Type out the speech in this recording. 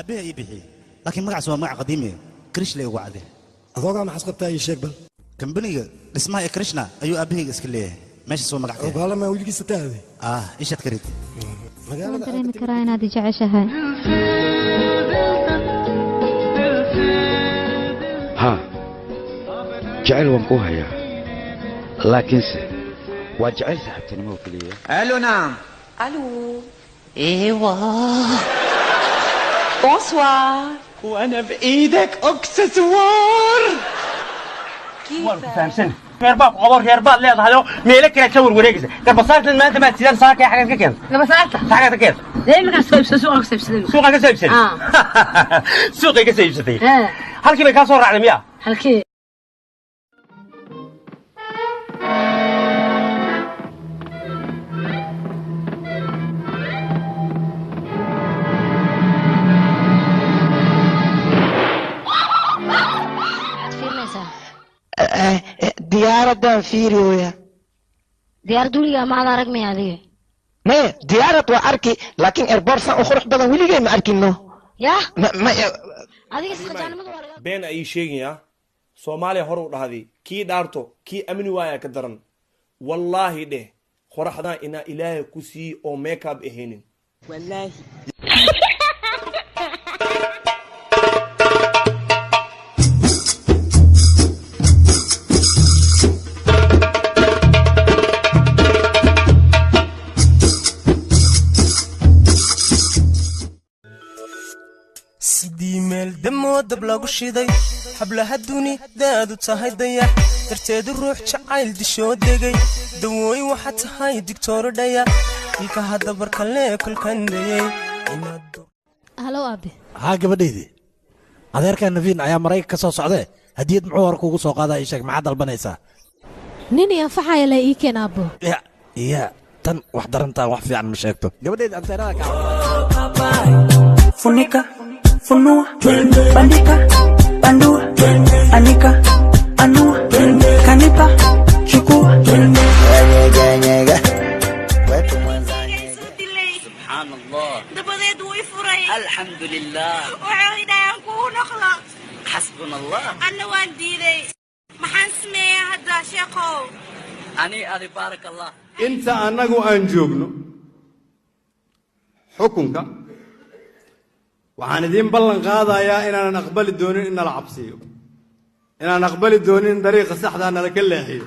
أبيها يبيحي لكن مقع سوى مقع قديمة كريش لي وعده أذوقها ما حسقتها أي شيء بل كم بني اسمها كريشنا أيو أبيها اسكليه ماشي سوى مقع كده وقال ما ولقي ستة إيش تكريت ما دريمي كرا inaad jeceshahay ها جعل وانكوها لكن وجعل صاحبتني مو كليه الو نعم الو ايوه بونسوار وانا بايدك اكسسوار كيف فهمتني هرباب عبر هرباب لا هذا ميلك كده تصور وريقسه طب بصارت ما انت ما تسير صار كي حاجه كده لما سالت حاجه كده ليه ما كان سوق سبسلين سوق سبسلين سوق سبسلين halkii bay ka soo raacday miya halkii ديارة فيريويا diyaar duliga ma arag ma adiga ما ديارة وأركي لكن إربورسا أخرج بدن ولي ما أركينه ya ما adiga isqajaanimadu waa been ay sheegaya Soomaaliya hor u dhahday kii dhaarto kii amni waaya ka daran wallahi dheh qoraxda ina ilaahay ku sii oo makeup aheenin wallahi sidii meel damo dab lagu shiday hablaha duni daadu tahay dayax darteedu ruux jacayl dishoo degay dawooyin waxa tahay digtooro dhaya ilka hadda barkale kulkandayay halo abi ها gabadheydii adeerka Navin ayaa Mareykanka ka soo socday hadiyad muxuu war kugu soo qaaday sheeg maxaad dalbanaysaa nin iyo faxay la ii keen abo ya tan wax darantaa wax fiican ma sheegto gabadheydii anteerada ka funika funua bandika bandua anika anua kanipa chukua nyega wetu mwanzani سبحان الله دبديد ويفري الحمد لله وعيدا يكون اخلق حسبنا الله انا والديدي ما حنسمي هذا شيخو اني ادي بارك الله انت انغو ان joogno xukunka waxaan idin ballan qaadayaa inaan aqbali doonin in la cabsiyo inaan aqbali doonin dariiqa saxda ah nala ka leexiyo